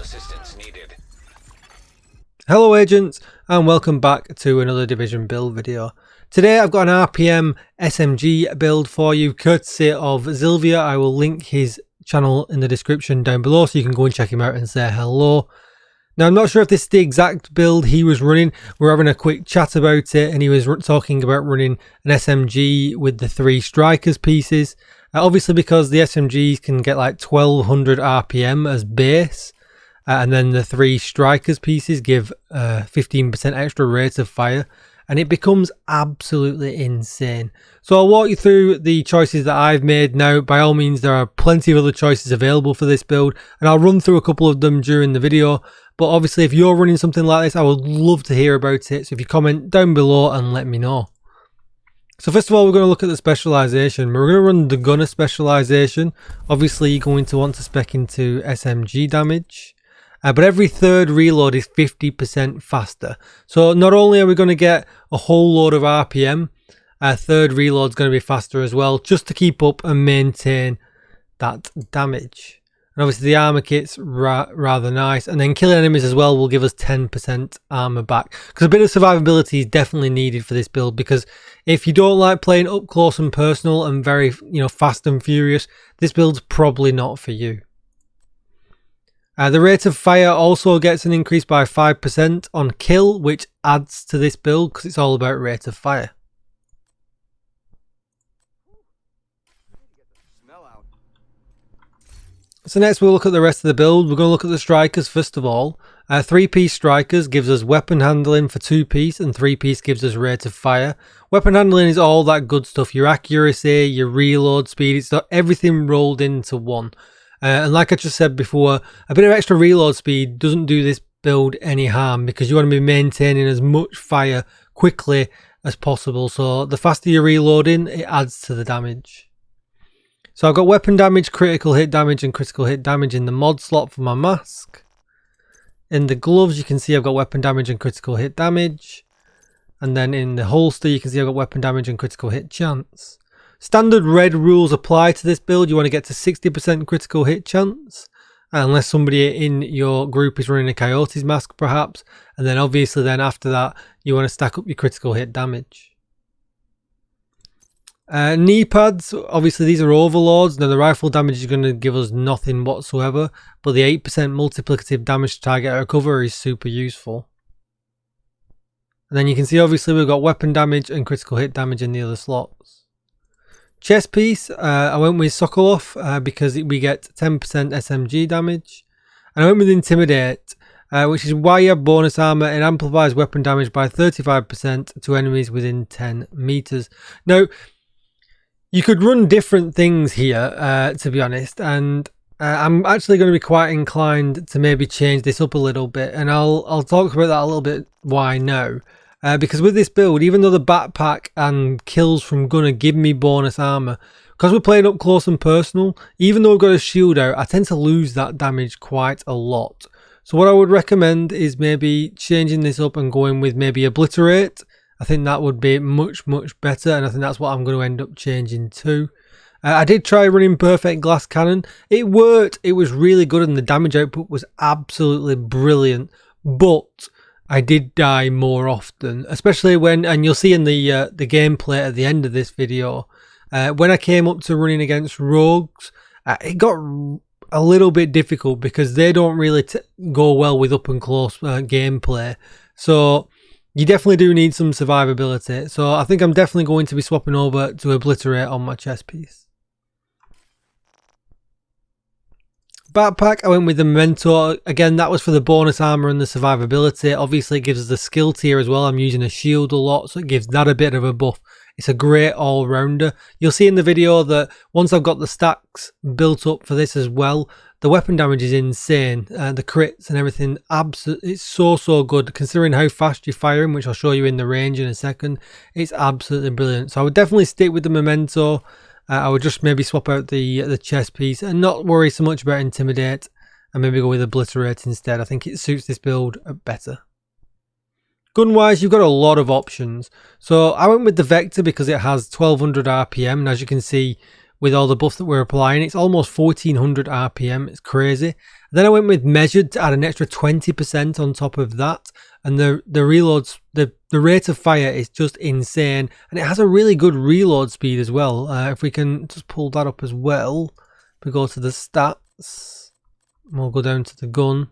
assistance needed. Hello agents, and welcome back to another Division build video. Today I've got an RPM SMG build for you courtesy of Zylvia. I will link his channel in the description down below so you can go and check him out and say hello. Now I'm not sure if this is the exact build he was running. We're having a quick chat about it and he was talking about running an SMG with the 3 strikers pieces. Obviously because the SMGs can get like 1200 RPM as base. And then the 3 strikers pieces give 15% extra rate of fire, and it becomes absolutely insane. So I'll walk you through the choices that I've made. Now by all means there are plenty of other choices available for this build, and I'll run through a couple of them during the video. But obviously if you're running something like this, I would love to hear about it, so if you comment down below and let me know. So first of all, we're going to look at the specialization. We're going to run the gunner specialization. Obviously you're going to want to spec into SMG damage. But every third reload is 50% faster. So not only are we going to get a whole load of RPM, third reload is going to be faster as well, just to keep up and maintain that damage. And obviously the armor kit's rather nice. And then killing enemies as well will give us 10% armor back. Because a bit of survivability is definitely needed for this build. Because if you don't like playing up close and personal and very, fast and furious, this build's probably not for you. The rate of fire also gets an increase by 5% on kill, which adds to this build because it's all about rate of fire. So next we'll look at the rest of the build. We're going to look at the strikers first of all. 3-piece strikers gives us weapon handling for 2-piece, and 3-piece gives us rate of fire. Weapon handling is all that good stuff, your accuracy, your reload speed, it's got everything rolled into one. And like I just said before, a bit of extra reload speed doesn't do this build any harm because you want to be maintaining as much fire quickly as possible. So the faster you're reloading, it adds to the damage. So I've got weapon damage, critical hit damage and critical hit damage in the mod slot for my mask. In the gloves you can see I've got weapon damage and critical hit damage. And then in the holster you can see I've got weapon damage and critical hit chance. Standard red rules apply to this build. You want to get to 60% critical hit chance, unless somebody in your group is running a Coyote's mask perhaps, and then obviously then after that you want to stack up your critical hit damage. Knee pads, obviously these are overloads. Now the rifle damage is going to give us nothing whatsoever, but the 8% multiplicative damage to target or cover is super useful. And then you can see obviously we've got weapon damage and critical hit damage in the other slots. Chest piece, I went with Sokolov because we get 10% SMG damage. And I went with Intimidate, which is why you have bonus armor. It amplifies weapon damage by 35% to enemies within 10 meters. Now, you could run different things here, to be honest. And I'm actually going to be quite inclined to maybe change this up a little bit. And I'll talk about that a little bit why now. Because with this build, even though the backpack and kills from gunner give me bonus armor, because we're playing up close and personal, even though we've got a shield out, I tend to lose that damage quite a lot. So what I would recommend is maybe changing this up and going with maybe Obliterate. I think that would be much better, and I think that's what I'm going to end up changing to. I did try running Perfect Glass Cannon. It worked, it was really good, and the damage output was absolutely brilliant, but I did die more often, especially when, and you'll see in the gameplay at the end of this video, when I came up to running against rogues, it got a little bit difficult because they don't really go well with up and close gameplay. So you definitely do need some survivability. So I think I'm definitely going to be swapping over to Obliterate on my chest piece. Backpack, I went with the Memento. Again, that was for the bonus armor and the survivability. Obviously it gives us the skill tier as well. I'm using a shield a lot, so it gives that a bit of a buff. It's a great all-rounder. You'll see in the video that once I've got the stacks built up for this as well, the weapon damage is insane. The crits and everything, absolutely, it's so good. Considering how fast you're firing, which I'll show you in the range in a second, it's absolutely brilliant. So I would definitely stick with the Memento. I would just maybe swap out the chest piece and not worry so much about Intimidate and maybe go with Obliterate instead. I think it suits this build better. Gun wise, you've got a lot of options. So I went with the Vector because it has 1200 RPM, and as you can see with all the buff that we're applying, it's almost 1400 RPM. It's crazy. And Then I went with measured to add an extra 20% on top of that, and the reloads, the rate of fire is just insane, and it has a really good reload speed as well. If we can just pull that up as well, if we go to the stats, we'll go down to the gun.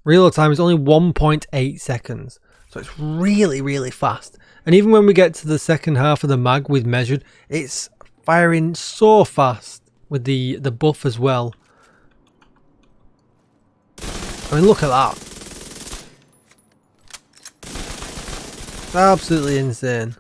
Reload time is only 1.8 seconds, so it's really, really fast. And even when we get to the second half of the mag with measured, it's firing so fast with the buff as well. I mean, look at that. It's absolutely insane.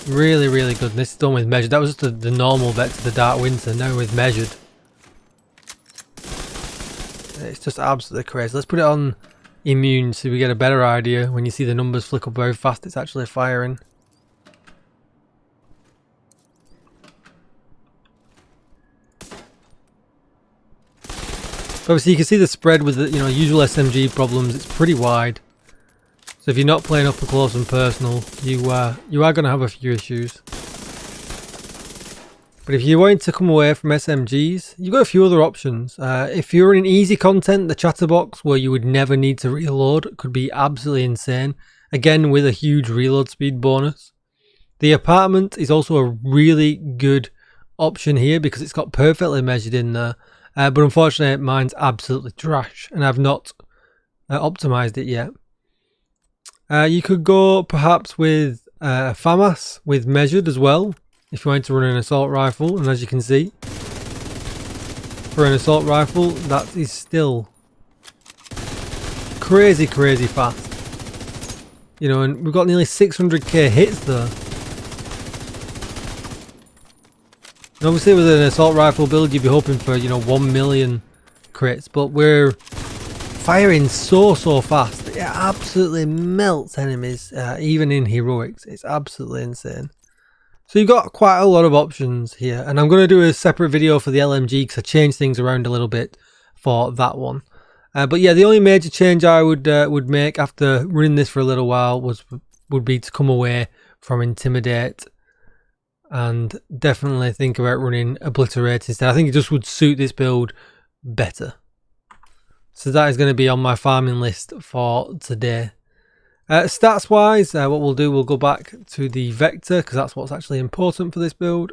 Really, really good. This is done with measured. That was just the normal bet to the Dark Winter. Now with measured. It's just absolutely crazy. Let's put it on immune so we get a better idea when you see the numbers flick up very fast. It's actually firing. Obviously, you can see the spread with the usual SMG problems. It's pretty wide. So if you're not playing up close and personal, you are going to have a few issues. But if you want to come away from SMGs, you've got a few other options. If you're running easy content, the chatterbox, where you would never need to reload, could be absolutely insane. Again, with a huge reload speed bonus. The apartment is also a really good option here because it's got perfectly measured in there. But unfortunately, mine's absolutely trash and I've not optimized it yet. You could go perhaps with FAMAS with measured as well, if you wanted to run an assault rifle, and as you can see, for an assault rifle, that is still crazy fast. And we've got nearly 600k hits there. And obviously with an assault rifle build, you'd be hoping for 1 million crits, but we're firing so fast. It absolutely melts enemies, even in heroics. It's absolutely insane. So you've got quite a lot of options here, and I'm going to do a separate video for the LMG because I changed things around a little bit for that one. But yeah, the only major change I would make after running this for a little while would be to come away from Intimidate and definitely think about running Obliterate instead. I think it just would suit this build better. So that is going to be on my farming list for today. Stats wise, what we'll do, we'll go back to the vector because that's what's actually important for this build.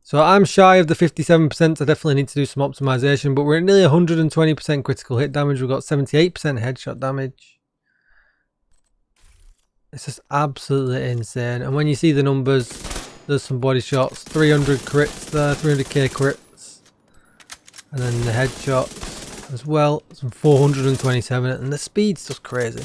So I'm shy of the 57%, I definitely need to do some optimization, but we're at nearly 120% critical hit damage, we've got 78% headshot damage. It's just absolutely insane, and when you see the numbers, there's some body shots, 300 crits there, 300k crits, and then the headshots as well, some 427, and the speed's just crazy.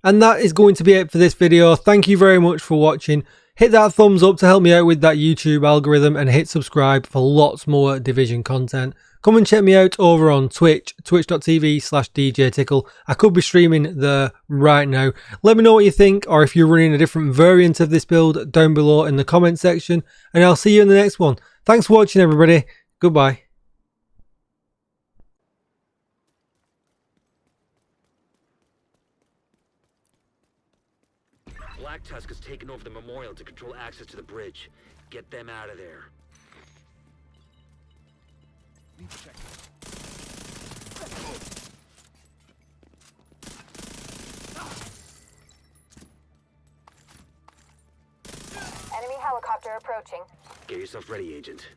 And that is going to be it for this video. Thank you very much for watching. Hit that thumbs up to help me out with that YouTube algorithm, and hit subscribe for lots more Division content. Come and check me out over on Twitch, twitch.tv/DJTICKLE. I could be streaming there right now. Let me know what you think, or if you're running a different variant of this build down below in the comment section, and I'll see you in the next one. Thanks for watching, everybody. Goodbye. Black Tusk has taken over the memorial to control access to the bridge. Get them out of there. Enemy helicopter approaching. Get yourself ready, Agent.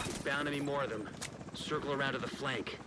There's bound to be more of them. Circle around to the flank.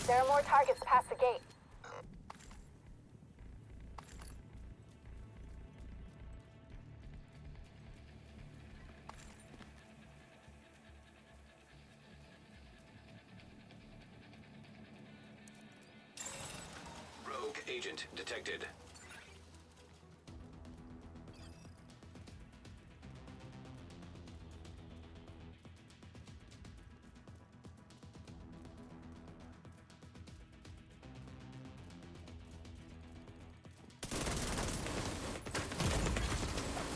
There are more targets past the gate. Rogue agent detected.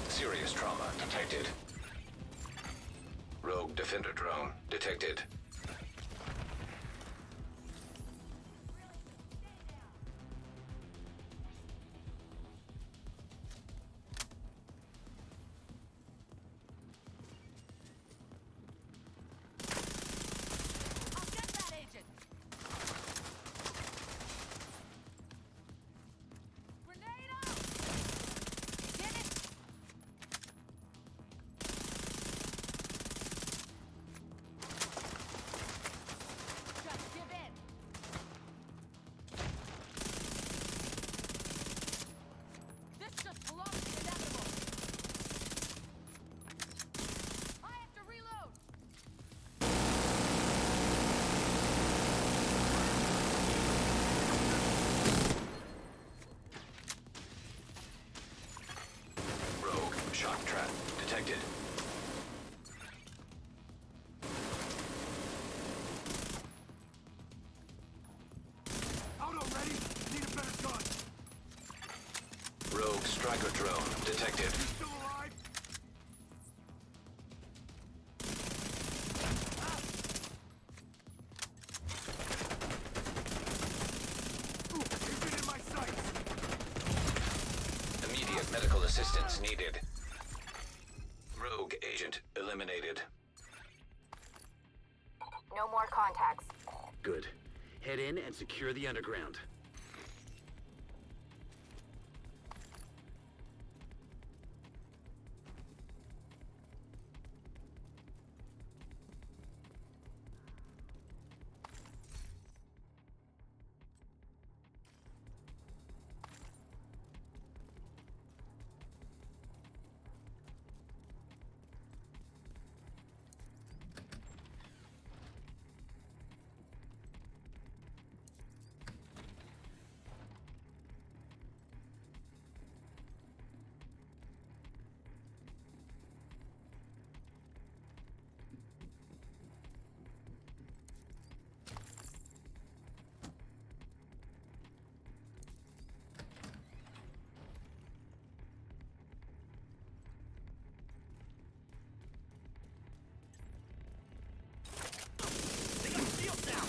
Serious trauma detected. Rogue defender drone detected. I'll get that agent. Grenade out! Get it? Just give in. This just belongs to the inevitable. I have to reload. Rogue shock trap detected. Out already? Need a better gun. Rogue striker drone detected. Still alive? Ooh, you've been in my sights. Immediate medical assistance needed. Rogue agent eliminated. No more contacts. Good. Head in and secure the underground. They got shields down.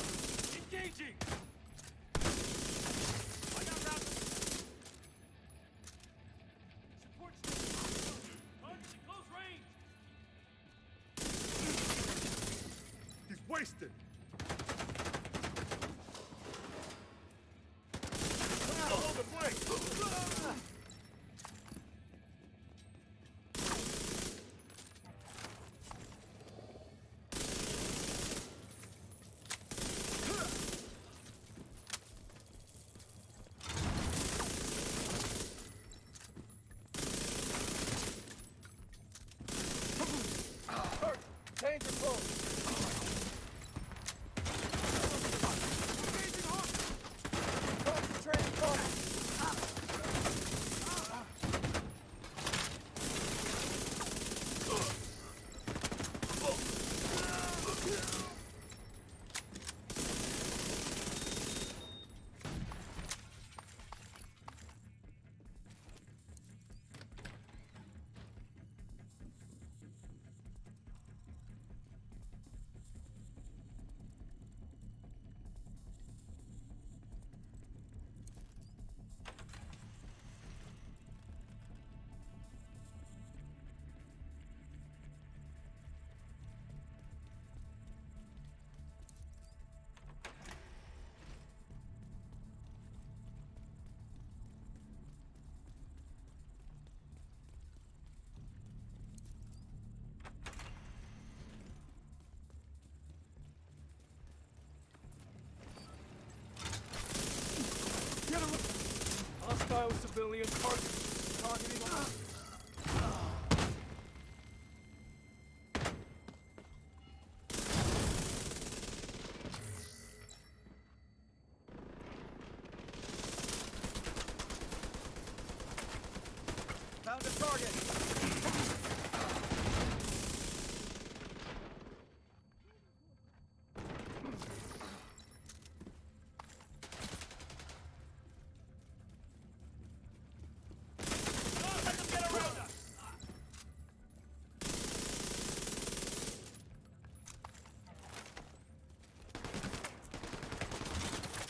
Engaging. I got that. Support station. Targets in close range. He's wasted. Hold the flank. Tanker close. Engaging hostile. Concentrating fire. Get him! Hostile civilian targeting us. Found a target. Let them get around us.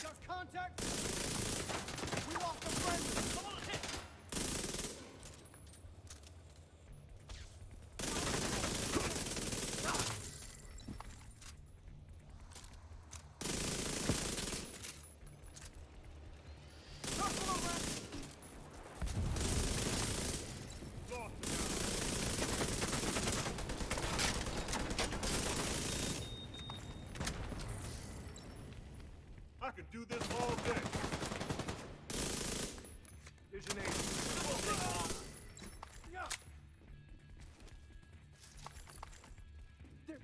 Got contact. We lost a friendly. Come on, hit. Circle around. I could do this all day. Vision 8. Yeah. There.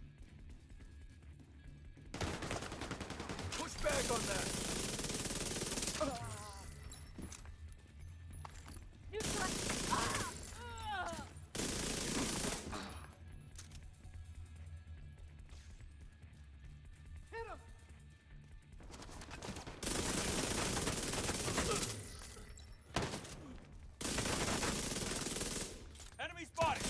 Push back on that. Hit him. Enemy spotted.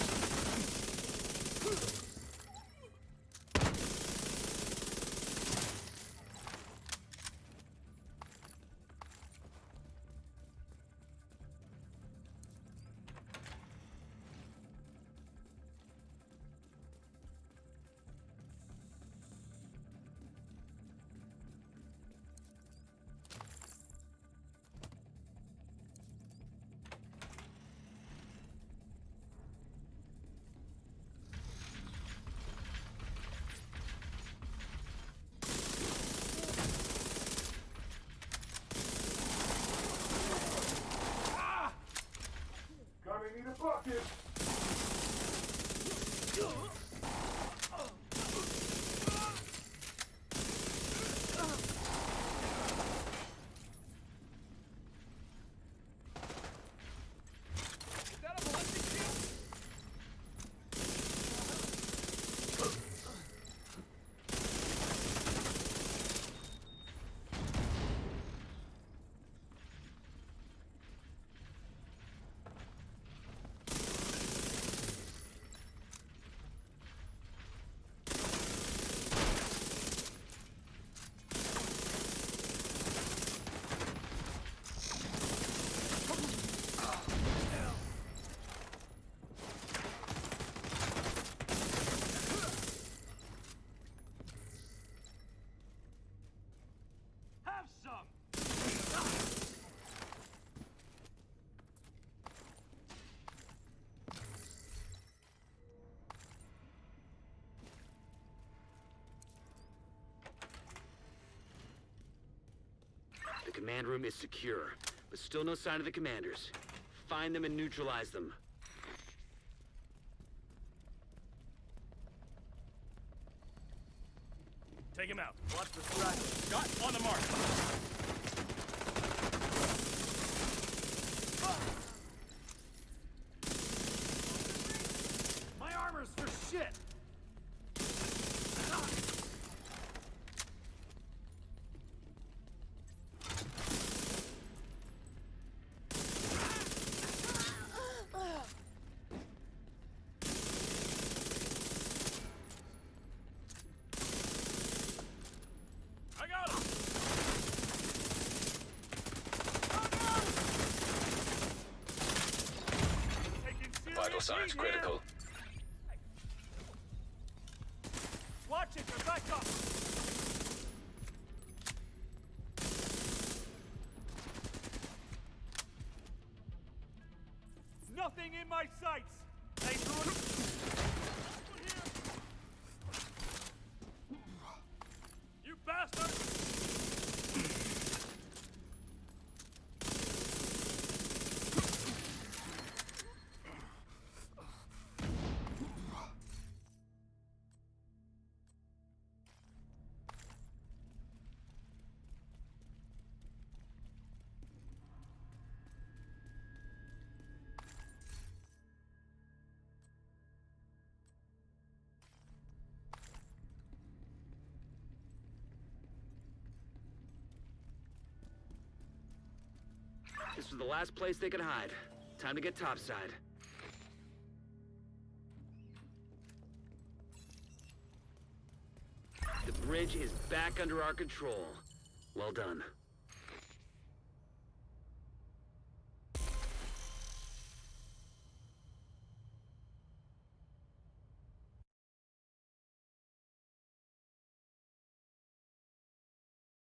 Gonna need a bucket. Is that a ballistic shield? Have some. The command room is secure, but still no sign of the commanders. Find them and neutralize them. Take him out. Watch the straggle. Shot on the mark. My armor's for shit. I got him. Taking serious Vital signs heat critical. here. Watch it, they're back up. Nothing in my sights. They threw it. You bastard! This was the last place they could hide. Time to get topside. The bridge is back under our control. Well done.